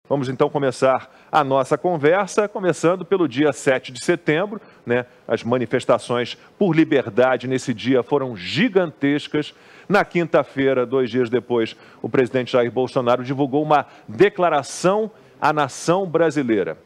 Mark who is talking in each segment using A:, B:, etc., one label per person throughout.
A: Vamos então começar a nossa conversa, começando pelo dia 7 de setembro, né? As manifestações por liberdade nesse dia foram gigantescas. Na quinta-feira, 2 dias depois, o presidente Jair Bolsonaro divulgou uma declaração à nação brasileira.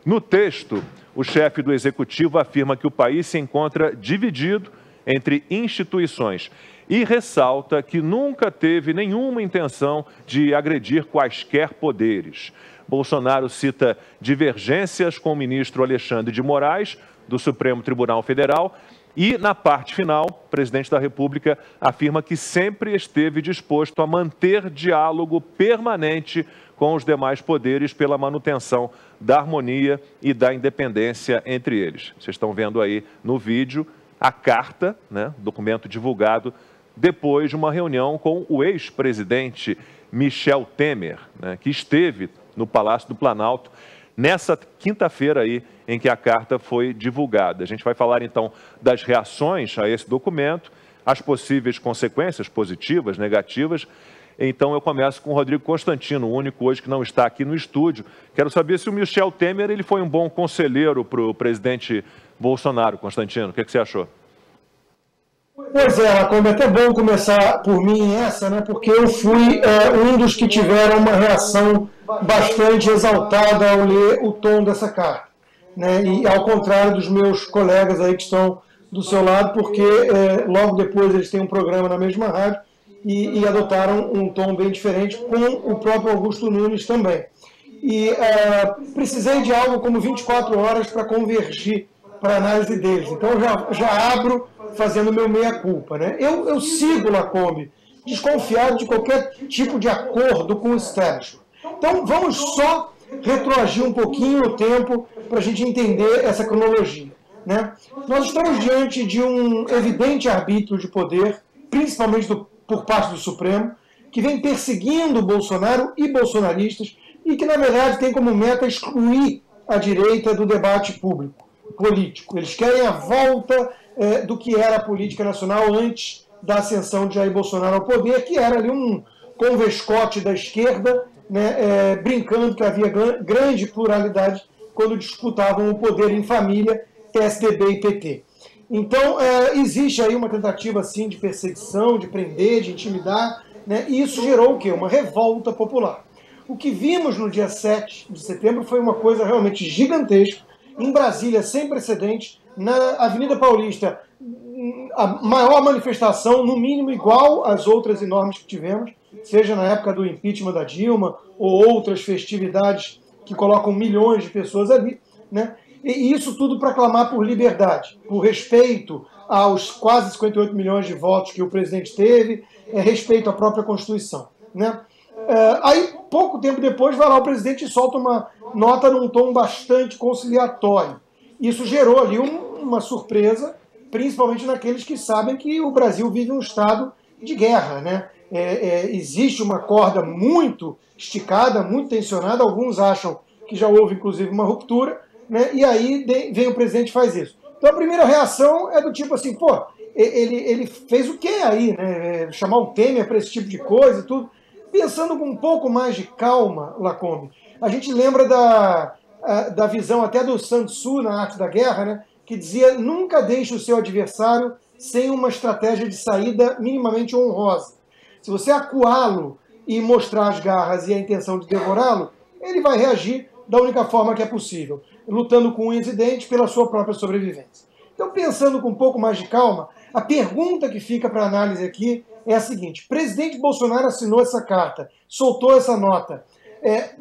A: No texto, o chefe do executivo afirma que o país se encontra dividido entre instituições e ressalta que nunca teve nenhuma intenção de agredir quaisquer poderes. Bolsonaro cita divergências com o ministro Alexandre de Moraes, do Supremo Tribunal Federal, e, na parte final, o presidente da República afirma que sempre esteve disposto a manter diálogo permanente com os demais poderes pela manutenção da harmonia e da independência entre eles. Vocês estão vendo aí no vídeo a carta, né, documento divulgado depois de uma reunião com o ex-presidente Michel Temer, né, que esteve no Palácio do Planalto nessa quinta-feira aí em que a carta foi divulgada. A gente vai falar então das reações a esse documento, as possíveis consequências positivas, negativas. Então eu começo com o Rodrigo Constantino, o único hoje que não está aqui no estúdio. Quero saber se o Michel Temer ele foi um bom conselheiro para o presidente Bolsonaro. Constantino, o que você achou?
B: Pois é, Lacombe, é até bom começar por mim essa, né? Porque eu fui um dos que tiveram uma reação bastante exaltada ao ler o tom dessa carta, né? E ao contrário dos meus colegas aí que estão do seu lado, porque logo depois eles têm um programa na mesma rádio e adotaram um tom bem diferente com o próprio Augusto Nunes também. E precisei de algo como 24 horas para convergir para a análise deles. Então já abro fazendo meu meia-culpa, né? Eu sigo, Lacombe, desconfiado de qualquer tipo de acordo com o establishment. Então vamos só retroagir um pouquinho o tempo para a gente entender essa cronologia, né? Nós estamos diante de um evidente arbítrio de poder, principalmente por parte do Supremo, que vem perseguindo Bolsonaro e bolsonaristas e que, na verdade, tem como meta excluir a direita do debate político. Eles querem a volta do que era a política nacional antes da ascensão de Jair Bolsonaro ao poder, que era ali um convescote da esquerda, né, brincando que havia grande pluralidade quando disputavam o poder em família, PSDB e PT. Então, existe aí uma tentativa assim, de perseguição, de prender, de intimidar, né, e isso gerou o quê? Uma revolta popular. O que vimos no dia 7 de setembro foi uma coisa realmente gigantesca, em Brasília, sem precedentes, na Avenida Paulista, a maior manifestação, no mínimo igual às outras enormes que tivemos, seja na época do impeachment da Dilma, ou outras festividades que colocam milhões de pessoas ali, né? E isso tudo para clamar por liberdade, por respeito aos quase 58 milhões de votos que o presidente teve, respeito à própria Constituição, né? Aí, pouco tempo depois, vai lá o presidente e solta uma nota num tom bastante conciliatório. Isso gerou ali uma surpresa, principalmente naqueles que sabem que o Brasil vive um estado de guerra, né? Existe uma corda muito esticada, muito tensionada, alguns acham que já houve, inclusive, uma ruptura, né? E aí vem o presidente e faz isso. Então a primeira reação é do tipo assim, pô, ele fez o quê aí, né? Chamar o Temer para esse tipo de coisa e tudo. Pensando com um pouco mais de calma, Lacombe, a gente lembra da visão até do Sun Tzu na Arte da Guerra, né, que dizia: nunca deixe o seu adversário sem uma estratégia de saída minimamente honrosa. Se você acuá-lo e mostrar as garras e a intenção de devorá-lo, ele vai reagir da única forma que é possível, lutando com unhas e dentes pela sua própria sobrevivência. Então, pensando com um pouco mais de calma, a pergunta que fica para análise aqui é a seguinte: presidente Bolsonaro assinou essa carta, soltou essa nota,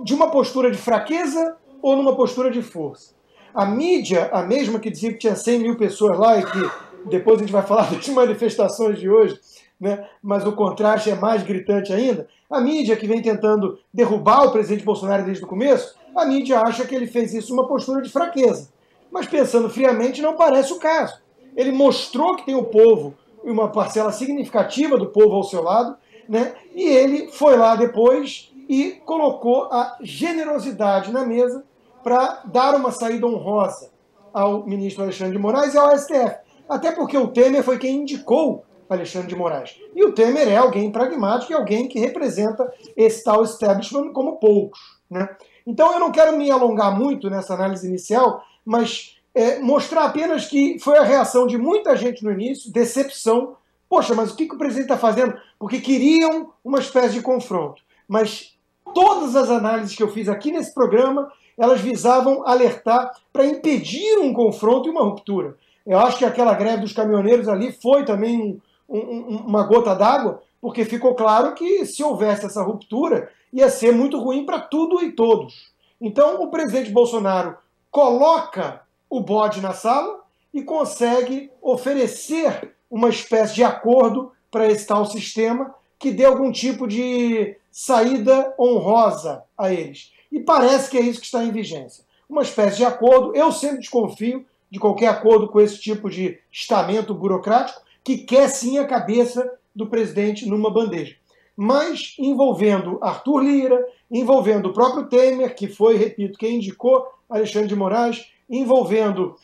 B: de uma postura de fraqueza ou numa postura de força? A mídia, a mesma que dizia que tinha 100 mil pessoas lá e que depois a gente vai falar das manifestações de hoje, né, mas o contraste é mais gritante ainda, a mídia que vem tentando derrubar o presidente Bolsonaro desde o começo, a mídia acha que ele fez isso numa postura de fraqueza. Mas pensando friamente, não parece o caso. Ele mostrou que tem o povo, uma parcela significativa do povo ao seu lado, né? E ele foi lá depois e colocou a generosidade na mesa para dar uma saída honrosa ao ministro Alexandre de Moraes e ao STF. Até porque o Temer foi quem indicou Alexandre de Moraes. E o Temer é alguém pragmático, é alguém que representa esse tal establishment como poucos, né? Então eu não quero me alongar muito nessa análise inicial, mas mostrar apenas que foi a reação de muita gente no início, decepção. Poxa, mas o que o presidente está fazendo? Porque queriam uma espécie de confronto. Mas todas as análises que eu fiz aqui nesse programa, elas visavam alertar para impedir um confronto e uma ruptura. Eu acho que aquela greve dos caminhoneiros ali foi também uma gota d'água, porque ficou claro que se houvesse essa ruptura, ia ser muito ruim para tudo e todos. Então o presidente Bolsonaro coloca o bode na sala e consegue oferecer uma espécie de acordo para esse tal sistema que dê algum tipo de saída honrosa a eles. E parece que é isso que está em vigência. Uma espécie de acordo. Eu sempre desconfio de qualquer acordo com esse tipo de estamento burocrático que quer sim a cabeça do presidente numa bandeja. Mas envolvendo Arthur Lira, envolvendo o próprio Temer, que foi, repito, quem indicou Alexandre de Moraes, envolvendo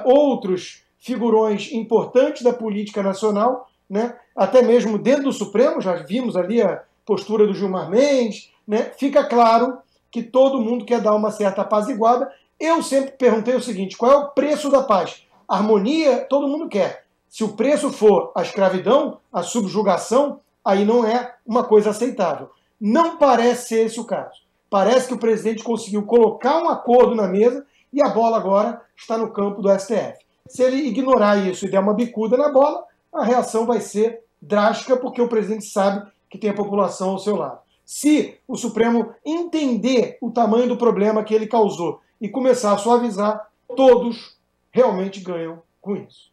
B: outros figurões importantes da política nacional, né? Até mesmo dentro do Supremo, já vimos ali a postura do Gilmar Mendes, né? Fica claro que todo mundo quer dar uma certa apaziguada. Eu sempre perguntei o seguinte, qual é o preço da paz? Harmonia, todo mundo quer. Se o preço for a escravidão, a subjugação, aí não é uma coisa aceitável. Não parece ser esse o caso. Parece que o presidente conseguiu colocar um acordo na mesa e a bola agora está no campo do STF. Se ele ignorar isso e der uma bicuda na bola, a reação vai ser drástica, porque o presidente sabe que tem a população ao seu lado. Se o Supremo entender o tamanho do problema que ele causou e começar a suavizar, todos realmente ganham com isso.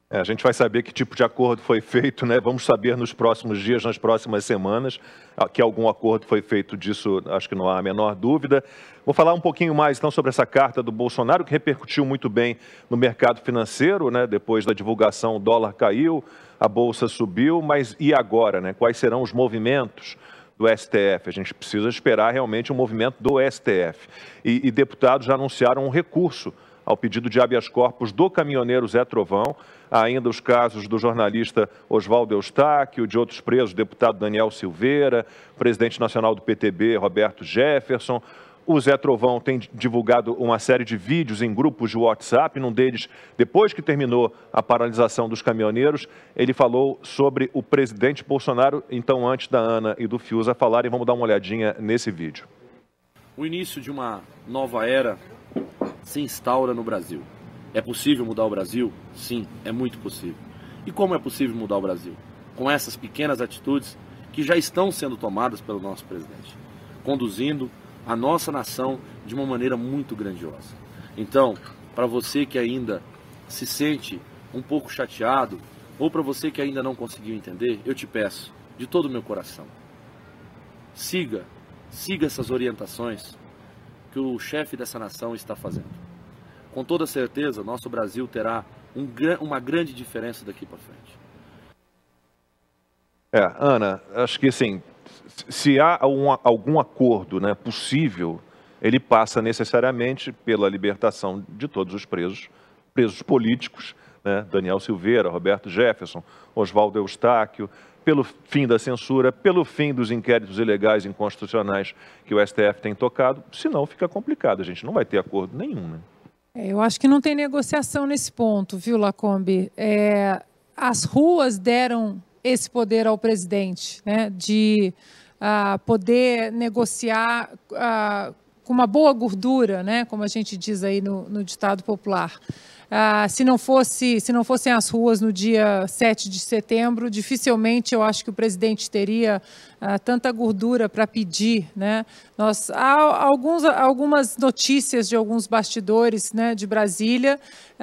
A: A gente vai saber que tipo de acordo foi feito, né? Vamos saber nos próximos dias, nas próximas semanas, que algum acordo foi feito disso, acho que não há a menor dúvida. Vou falar um pouquinho mais, então, sobre essa carta do Bolsonaro, que repercutiu muito bem no mercado financeiro, né? Depois da divulgação, o dólar caiu, a Bolsa subiu, mas e agora, né? Quais serão os movimentos do STF? A gente precisa esperar realmente o movimento do STF. E deputados já anunciaram um recurso ao pedido de habeas corpus do caminhoneiro Zé Trovão. Há ainda os casos do jornalista Oswaldo Eustáquio, de outros presos, deputado Daniel Silveira, presidente nacional do PTB, Roberto Jefferson. O Zé Trovão tem divulgado uma série de vídeos em grupos de WhatsApp. Num deles, depois que terminou a paralisação dos caminhoneiros, ele falou sobre o presidente Bolsonaro. Então, antes da Ana e do Fiuza falarem, vamos dar uma olhadinha nesse vídeo.
C: O início de uma nova era se instaura no Brasil. É possível mudar o Brasil? Sim, é muito possível. E como é possível mudar o Brasil? Com essas pequenas atitudes que já estão sendo tomadas pelo nosso presidente, conduzindo a nossa nação de uma maneira muito grandiosa. Então, para você que ainda se sente um pouco chateado, ou para você que ainda não conseguiu entender, eu te peço, de todo o meu coração, siga essas orientações que o chefe dessa nação está fazendo. Com toda certeza, nosso Brasil terá uma grande diferença daqui para frente.
A: Ana, acho que assim, se há algum acordo, né, possível, ele passa necessariamente pela libertação de todos os presos políticos, né, Daniel Silveira, Roberto Jefferson, Oswaldo Eustáquio, pelo fim da censura, pelo fim dos inquéritos ilegais e inconstitucionais que o STF tem tocado, senão fica complicado, a gente não vai ter acordo nenhum, né?
D: Eu acho que não tem negociação nesse ponto, viu, Lacombe? As ruas deram esse poder ao presidente, né, de poder negociar com uma boa gordura, né, como a gente diz aí no ditado popular. Se não fossem as ruas no dia 7 de setembro, dificilmente eu acho que o presidente teria tanta gordura para pedir, né? Há algumas notícias de alguns bastidores, né, de Brasília,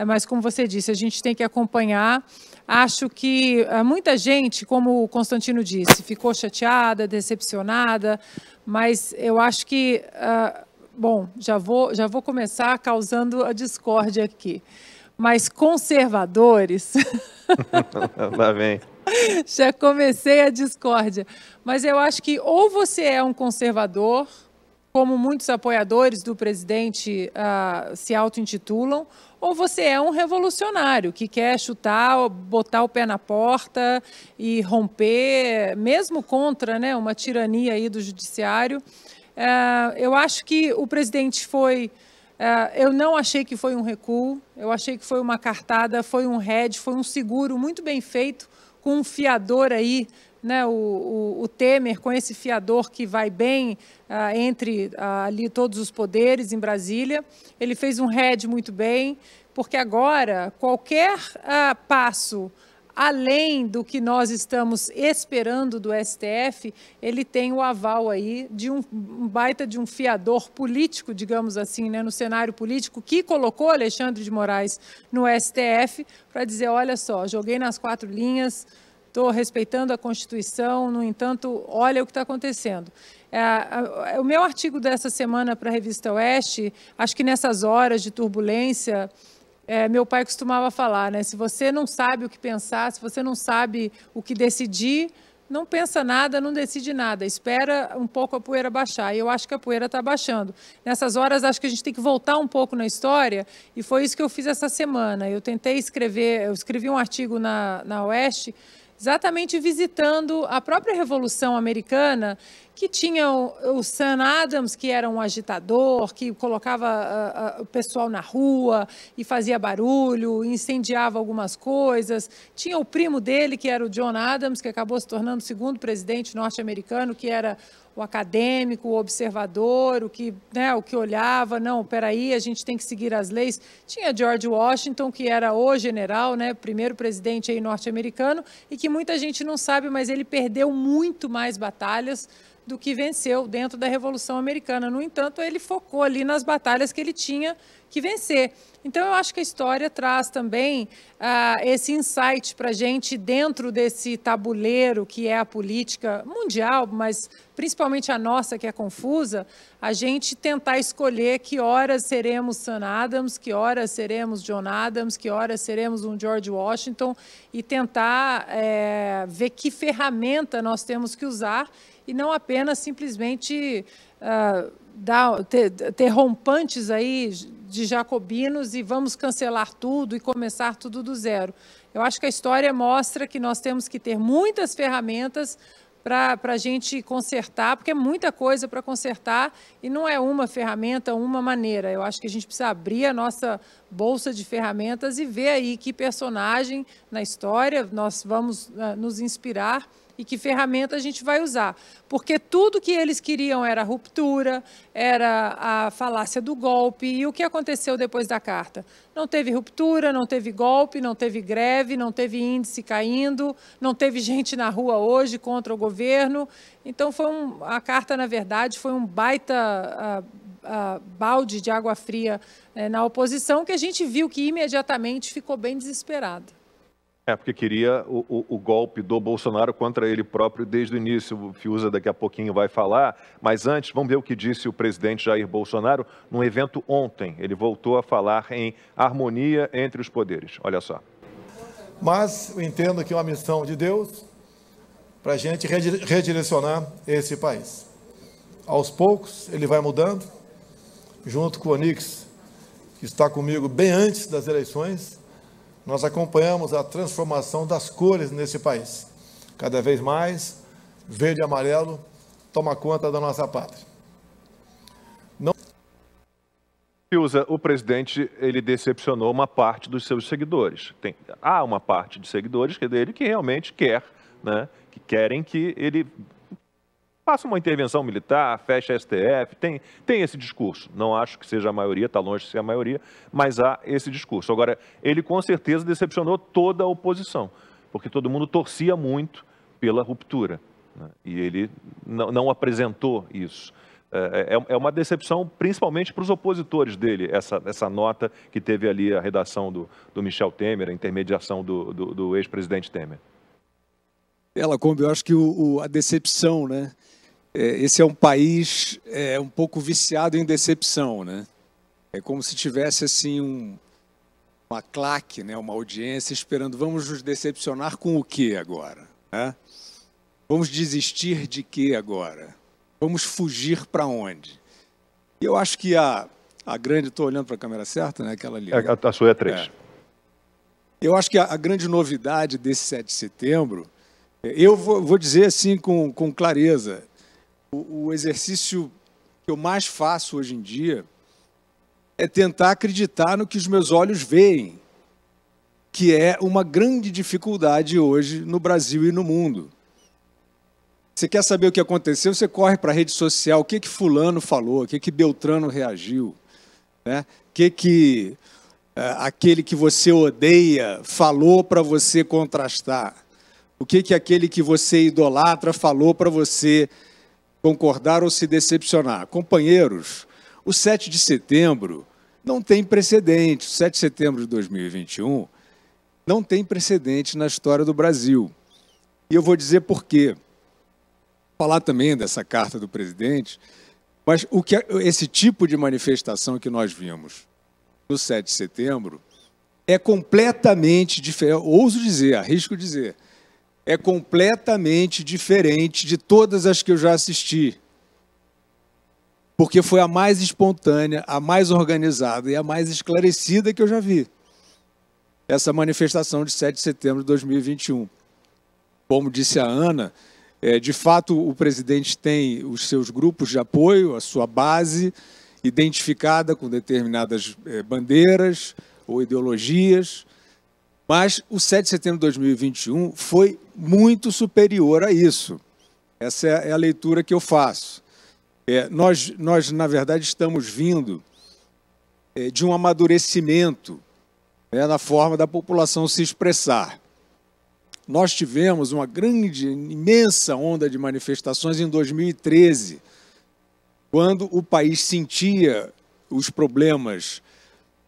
D: mas como você disse, a gente tem que acompanhar. Acho que muita gente, como o Constantino disse, ficou chateada, decepcionada, mas eu acho que, bom, já vou começar causando a discórdia aqui. Mas conservadores...
A: Lá vem.
D: Já comecei a discórdia. Mas eu acho que ou você é um conservador, como muitos apoiadores do presidente se auto-intitulam, ou você é um revolucionário que quer chutar, botar o pé na porta e romper, mesmo contra, né, uma tirania aí do judiciário. Eu acho que o presidente foi... eu não achei que foi um recuo, eu achei que foi uma cartada, foi um hedge, foi um seguro muito bem feito, com um fiador aí, né, o Temer, com esse fiador que vai bem entre ali todos os poderes em Brasília. Ele fez um hedge muito bem, porque agora qualquer passo além do que nós estamos esperando do STF, ele tem o aval aí de um baita de um fiador político, digamos assim, né, no cenário político, que colocou Alexandre de Moraes no STF para dizer, olha só, joguei nas 4 linhas, estou respeitando a Constituição, no entanto, olha o que está acontecendo. O meu artigo dessa semana para a Revista Oeste, acho que nessas horas de turbulência, meu pai costumava falar, né? Se você não sabe o que pensar, se você não sabe o que decidir, não pensa nada, não decide nada, espera um pouco a poeira baixar. E eu acho que a poeira está baixando. Nessas horas, acho que a gente tem que voltar um pouco na história, e foi isso que eu fiz essa semana. Eu tentei escrever, eu escrevi um artigo na Oeste, exatamente visitando a própria Revolução Americana, que tinha o Sam Adams, que era um agitador, que colocava o pessoal na rua e fazia barulho, incendiava algumas coisas. Tinha o primo dele, que era o John Adams, que acabou se tornando o 2º presidente norte-americano, que era o acadêmico, o observador, o que olhava, não, peraí, a gente tem que seguir as leis. Tinha George Washington, que era o general, né, primeiro presidente aí norte-americano, e que muita gente não sabe, mas ele perdeu muito mais batalhas do que venceu dentro da Revolução Americana. No entanto, ele focou ali nas batalhas que ele tinha que vencer. Então, eu acho que a história traz também esse insight para a gente dentro desse tabuleiro que é a política mundial, mas principalmente a nossa, que é confusa, a gente tentar escolher que horas seremos Sam Adams, que horas seremos John Adams, que horas seremos um George Washington, e tentar ver que ferramenta nós temos que usar e não apenas simplesmente ter rompantes aí de jacobinos e vamos cancelar tudo e começar tudo do zero. Eu acho que a história mostra que nós temos que ter muitas ferramentas para a gente consertar, porque é muita coisa para consertar e não é uma ferramenta, uma maneira. Eu acho que a gente precisa abrir a nossa bolsa de ferramentas e ver aí que personagem na história nós vamos nos inspirar e que ferramenta a gente vai usar. Porque tudo que eles queriam era ruptura, era a falácia do golpe. E o que aconteceu depois da carta? Não teve ruptura, não teve golpe, não teve greve, não teve índice caindo, não teve gente na rua hoje contra o governo. Então, a carta, na verdade, foi um baita balde de água fria na oposição, que a gente viu que imediatamente ficou bem desesperada.
A: Porque queria o golpe do Bolsonaro contra ele próprio desde o início. O Fiuza daqui a pouquinho vai falar, mas antes, vamos ver o que disse o presidente Jair Bolsonaro num evento ontem. Ele voltou a falar em harmonia entre os poderes. Olha só.
E: Mas eu entendo que é uma missão de Deus para a gente redirecionar esse país. Aos poucos, ele vai mudando, junto com o Onix, que está comigo bem antes das eleições. Nós acompanhamos a transformação das cores nesse país. Cada vez mais, verde e amarelo toma conta da nossa pátria.
A: Fiuza, o presidente, ele decepcionou uma parte dos seus seguidores. Há uma parte de seguidores dele que realmente quer, né, que querem que ele faça uma intervenção militar, feche a STF, tem esse discurso. Não acho que seja a maioria, está longe de ser a maioria, mas há esse discurso. Agora, ele com certeza decepcionou toda a oposição, porque todo mundo torcia muito pela ruptura, né? E ele não apresentou isso. É uma decepção principalmente para os opositores dele, essa nota que teve ali a redação do Michel Temer, a intermediação do ex-presidente Temer.
F: Lacombe, eu acho que a decepção, né? Esse é um país um pouco viciado em decepção, né? É como se tivesse assim uma claque, né? Uma audiência esperando, vamos nos decepcionar com o que agora? Né? Vamos desistir de que agora? Vamos fugir para onde? E eu acho que a grande... Estou olhando para a câmera certa, né? Aquela ali.
A: A sua é 3.
F: Eu acho que a grande novidade desse 7 de setembro, eu vou dizer assim com clareza, o exercício que eu mais faço hoje em dia é tentar acreditar no que os meus olhos veem, que é uma grande dificuldade hoje no Brasil e no mundo. Você quer saber o que aconteceu, você corre para a rede social, o que fulano falou, o que Beltrano reagiu, né? O que aquele que você odeia falou para você contrastar, o que aquele que você idolatra falou para você concordar ou se decepcionar. Companheiros, o 7 de setembro não tem precedente. O 7 de setembro de 2021 não tem precedente na história do Brasil. E eu vou dizer por quê. Falar também dessa carta do presidente, mas esse tipo de manifestação que nós vimos no 7 de setembro é completamente diferente, ouso dizer, arrisco dizer, é completamente diferente de todas as que eu já assisti. Porque foi a mais espontânea, a mais organizada e a mais esclarecida que eu já vi. Essa manifestação de 7 de setembro de 2021. Como disse a Ana, de fato o presidente tem os seus grupos de apoio, a sua base, identificada com determinadas bandeiras ou ideologias, mas o 7 de setembro de 2021 foi muito superior a isso. Essa é a leitura que eu faço. Nós, na verdade, estamos vindo de um amadurecimento na forma da população se expressar. Nós tivemos uma grande, imensa onda de manifestações em 2013, quando o país sentia os problemas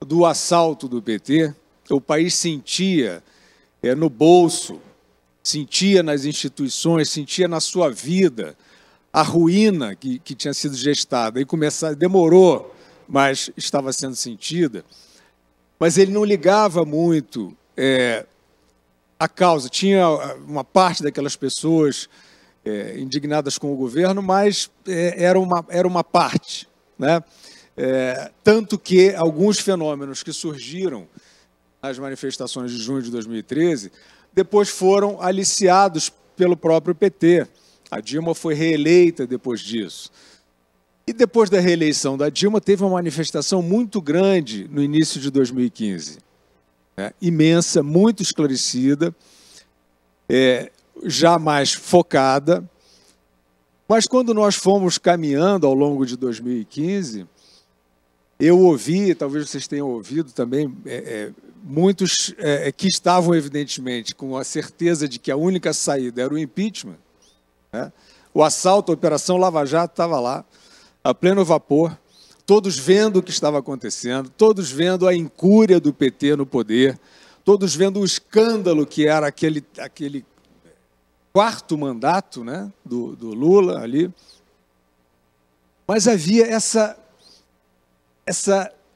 F: do assalto do PT, o país sentia no bolso, sentia nas instituições, sentia na sua vida a ruína que tinha sido gestada. E demorou, mas estava sendo sentida. Mas ele não ligava muito a causa. Tinha uma parte daquelas pessoas indignadas com o governo, mas era uma parte, né? Tanto que alguns fenômenos que surgiram nas manifestações de junho de 2013, depois foram aliciados pelo próprio PT. A Dilma foi reeleita depois disso. E depois da reeleição da Dilma, teve uma manifestação muito grande no início de 2015. Imensa, muito esclarecida, já mais focada. Mas quando nós fomos caminhando ao longo de 2015, eu ouvi, talvez vocês tenham ouvido também, muitos que estavam, evidentemente, com a certeza de que a única saída era o impeachment. O assalto, a Operação Lava Jato estava lá, a pleno vapor, todos vendo o que estava acontecendo, todos vendo a incúria do PT no poder, todos vendo o escândalo que era aquele quarto mandato, né, do Lula ali. Mas havia essa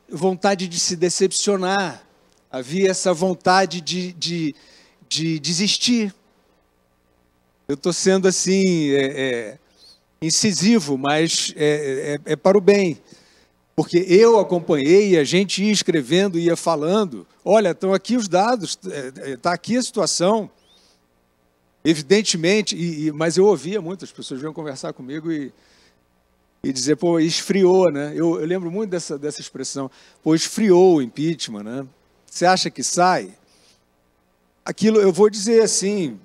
F: vontade de se decepcionar, havia essa vontade de desistir. Eu estou sendo assim, incisivo, mas é para o bem. Porque eu acompanhei e a gente ia escrevendo, ia falando, olha, estão aqui os dados, está aqui a situação. Evidentemente, mas eu ouvia muitas pessoas vinham conversar comigo e dizer, pô, esfriou, né? Eu lembro muito dessa expressão, pô, esfriou o impeachment, né? Você acha que sai? Aquilo, eu vou dizer assim,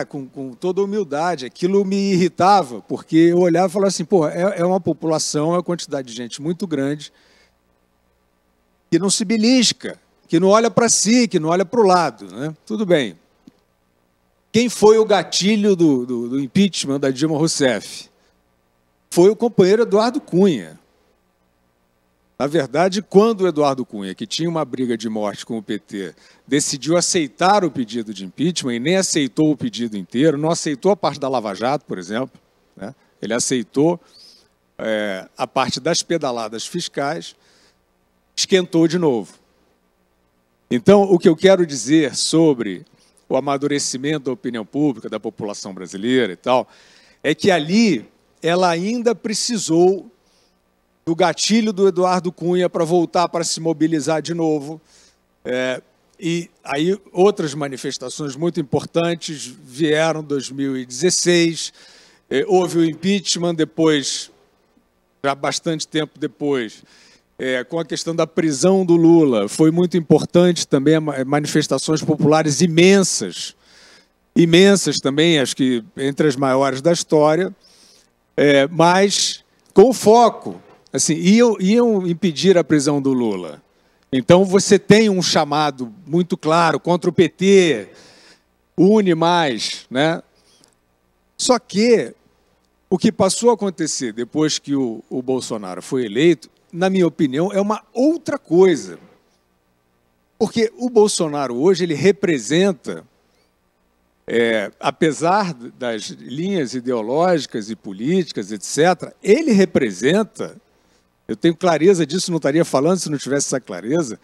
F: com toda humildade, aquilo me irritava, porque eu olhava e falava assim, pô, é uma população, é uma quantidade de gente muito grande, que não se belisca, que não olha para si, que não olha para o lado, né? Tudo bem. Quem foi o gatilho do impeachment da Dilma Rousseff? Foi o companheiro Eduardo Cunha. Na verdade, quando o Eduardo Cunha, que tinha uma briga de morte com o PT, decidiu aceitar o pedido de impeachment e nem aceitou o pedido inteiro, não aceitou a parte da Lava Jato, por exemplo, né? Ele aceitou a parte das pedaladas fiscais, esquentou de novo. Então, o que eu quero dizer sobre o amadurecimento da opinião pública, da população brasileira e tal, é que ali ela ainda precisou do gatilho do Eduardo Cunha para voltar para se mobilizar de novo. E aí outras manifestações muito importantes vieram em 2016, houve o impeachment, depois já bastante tempo depois, com a questão da prisão do Lula. Foi muito importante também manifestações populares imensas, imensas também, acho que entre as maiores da história, mas com foco. Assim, iam impedir a prisão do Lula. Então, você tem um chamado muito claro contra o PT, une mais, né? Só que o que passou a acontecer depois que o Bolsonaro foi eleito, na minha opinião, é uma outra coisa. Porque o Bolsonaro hoje, ele representa, apesar das linhas ideológicas e políticas, etc., ele representa, eu tenho clareza disso, não estaria falando se não tivesse essa clareza,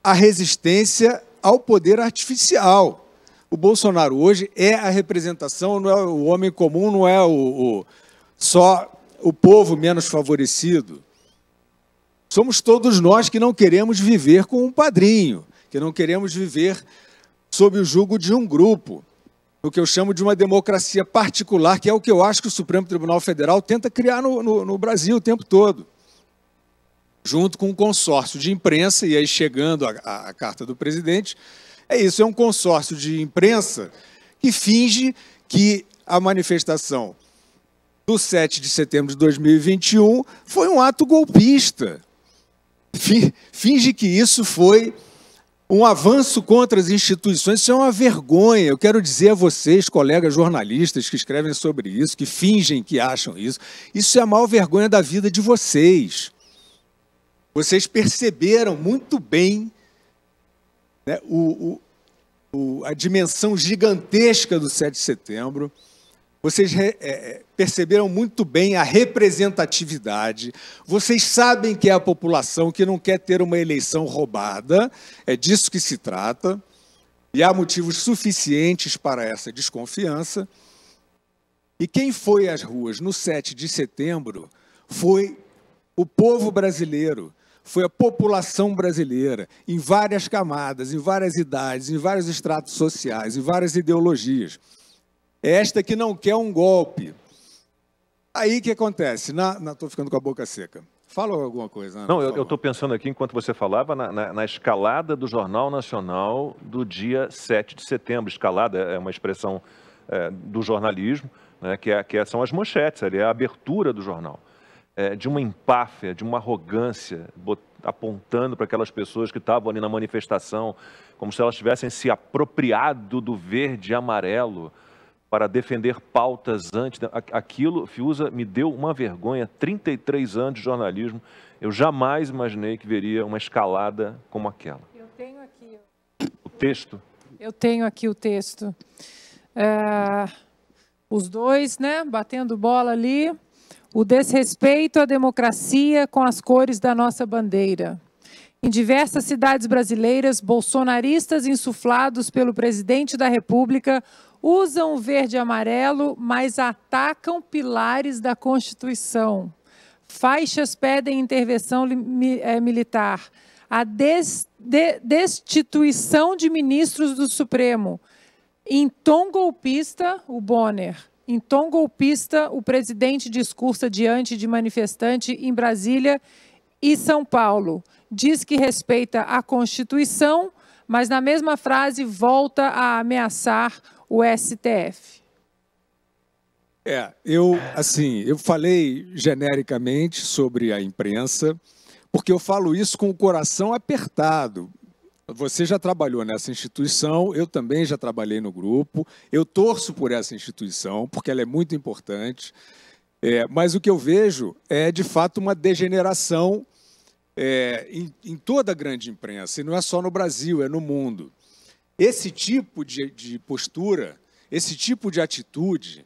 F: a resistência ao poder artificial. O Bolsonaro hoje é a representação, não é o homem comum, não é só o povo menos favorecido. Somos todos nós que não queremos viver com um padrinho, que não queremos viver sob o jugo de um grupo, o que eu chamo de uma democracia particular, que é o que eu acho que o Supremo Tribunal Federal tenta criar no Brasil o tempo todo, junto com um consórcio de imprensa, e aí chegando a carta do presidente, isso, é um consórcio de imprensa que finge que a manifestação do 7 de setembro de 2021 foi um ato golpista. Finge que isso foi um avanço contra as instituições. Isso é uma vergonha. Eu quero dizer a vocês, colegas jornalistas que escrevem sobre isso, que fingem que acham isso, isso é a maior vergonha da vida de vocês. Vocês perceberam muito bem, né, a dimensão gigantesca do 7 de setembro, vocês perceberam muito bem a representatividade, vocês sabem que é a população que não quer ter uma eleição roubada, é disso que se trata, e há motivos suficientes para essa desconfiança. E quem foi às ruas no 7 de setembro foi o povo brasileiro, foi a população brasileira, em várias camadas, em várias idades, em vários estratos sociais, em várias ideologias. É esta que não quer um golpe. Aí o que acontece? Estou ficando com a boca seca. Fala alguma coisa, Ana.
A: Não, eu estou pensando aqui, enquanto você falava, na escalada do Jornal Nacional do dia 7 de setembro. Escalada é uma expressão do jornalismo, né, que são as manchetes, ali, é a abertura do jornal. De uma empáfia, de uma arrogância, apontando para aquelas pessoas que estavam ali na manifestação, como se elas tivessem se apropriado do verde e amarelo para defender pautas antes. Aquilo, Fiuza, me deu uma vergonha. 33 anos de jornalismo, eu jamais imaginei que veria uma escalada como aquela.
D: Eu tenho aqui
A: o texto.
D: Eu tenho aqui o texto. Os dois, né, batendo bola ali. O desrespeito à democracia com as cores da nossa bandeira. Em diversas cidades brasileiras, bolsonaristas insuflados pelo presidente da República usam o verde e amarelo, mas atacam pilares da Constituição. Faixas pedem intervenção militar. A destituição de ministros do Supremo. Em tom golpista, o Bonner. Em tom golpista, o presidente discursa diante de manifestante em Brasília e São Paulo. Diz que respeita a Constituição, mas na mesma frase volta a ameaçar o STF.
F: Eu falei genericamente sobre a imprensa, porque eu falo isso com o coração apertado. Você já trabalhou nessa instituição, eu também já trabalhei no grupo, eu torço por essa instituição, porque ela é muito importante, mas o que eu vejo é, de fato, uma degeneração em toda a grande imprensa, e não é só no Brasil, é no mundo. Esse tipo de postura, esse tipo de atitude,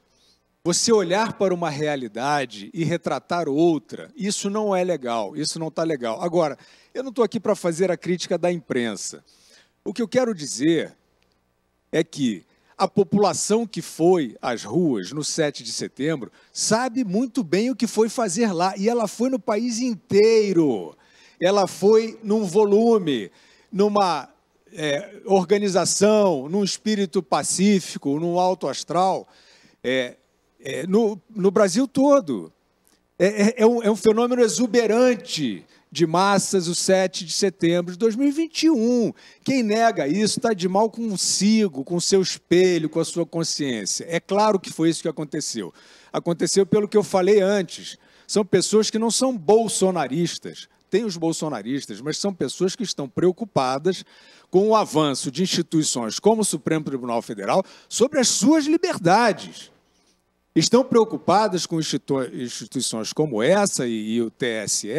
F: você olhar para uma realidade e retratar outra, isso não é legal, isso não está legal. Agora, eu não estou aqui para fazer a crítica da imprensa. O que eu quero dizer é que a população que foi às ruas no 7 de setembro sabe muito bem o que foi fazer lá, e ela foi no país inteiro. Ela foi num volume, numa organização, num espírito pacífico, num alto astral, no Brasil todo. É um fenômeno exuberante de massas, o 7 de setembro de 2021. Quem nega isso está de mal consigo, com o seu espelho, com a sua consciência. É claro que foi isso que aconteceu. Aconteceu pelo que eu falei antes. São pessoas que não são bolsonaristas. Tem os bolsonaristas, mas são pessoas que estão preocupadas com o avanço de instituições como o Supremo Tribunal Federal sobre as suas liberdades. Estão preocupadas com instituições como essa e o TSE,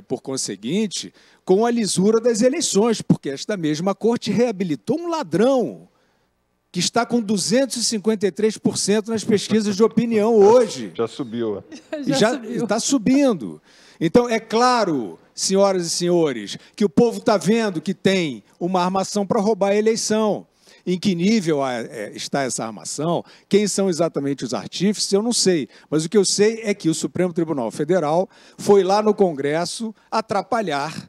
F: por conseguinte, com a lisura das eleições, porque esta mesma corte reabilitou um ladrão que está com 253% nas pesquisas de opinião hoje.
A: Já subiu.
F: Já está subindo. Então, é claro, senhoras e senhores, que o povo está vendo que tem uma armação para roubar a eleição. Em que nível está essa armação? Quem são exatamente os artífices? Eu não sei. Mas o que eu sei é que o Supremo Tribunal Federal foi lá no Congresso atrapalhar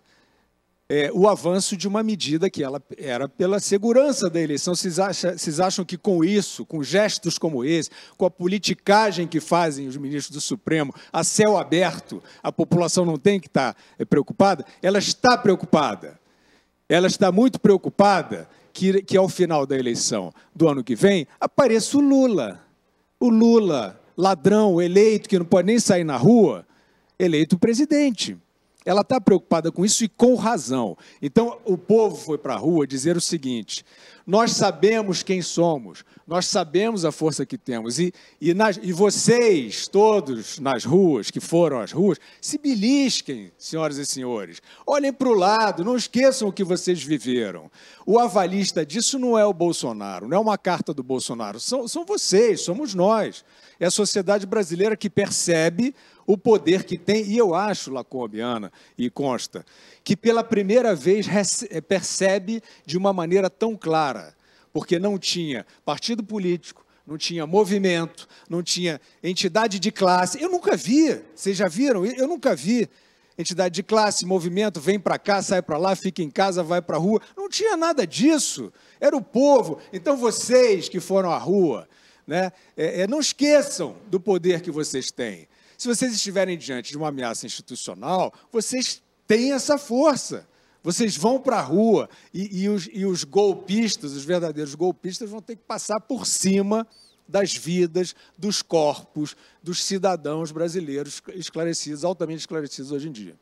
F: o avanço de uma medida que ela era pela segurança da eleição. Vocês acham que com isso, com gestos como esse, com a politicagem que fazem os ministros do Supremo, a céu aberto, a população não tem que estar preocupada? Ela está preocupada. Ela está muito preocupada que ao final da eleição do ano que vem apareça o Lula. O Lula, ladrão, eleito, que não pode nem sair na rua, eleito presidente. Ela está preocupada com isso e com razão. Então, o povo foi para a rua dizer o seguinte: nós sabemos quem somos, nós sabemos a força que temos, e vocês, todos nas ruas, que foram às ruas, se belisquem, senhoras e senhores. Olhem para o lado, não esqueçam o que vocês viveram. O avalista disso não é o Bolsonaro, não é uma carta do Bolsonaro, são vocês, somos nós. É a sociedade brasileira que percebe o poder que tem, e eu acho, Lacombe, Ana e Consta, que pela primeira vez percebe de uma maneira tão clara, porque não tinha partido político, não tinha movimento, não tinha entidade de classe. Eu nunca vi, vocês já viram? Eu nunca vi entidade de classe, movimento, vem para cá, sai para lá, fica em casa, vai para a rua. Não tinha nada disso, era o povo. Então vocês que foram à rua, né, não esqueçam do poder que vocês têm. Se vocês estiverem diante de uma ameaça institucional, vocês têm essa força. Vocês vão para a rua e os golpistas, os verdadeiros golpistas, vão ter que passar por cima das vidas, dos corpos, dos cidadãos brasileiros esclarecidos, altamente esclarecidos hoje em dia.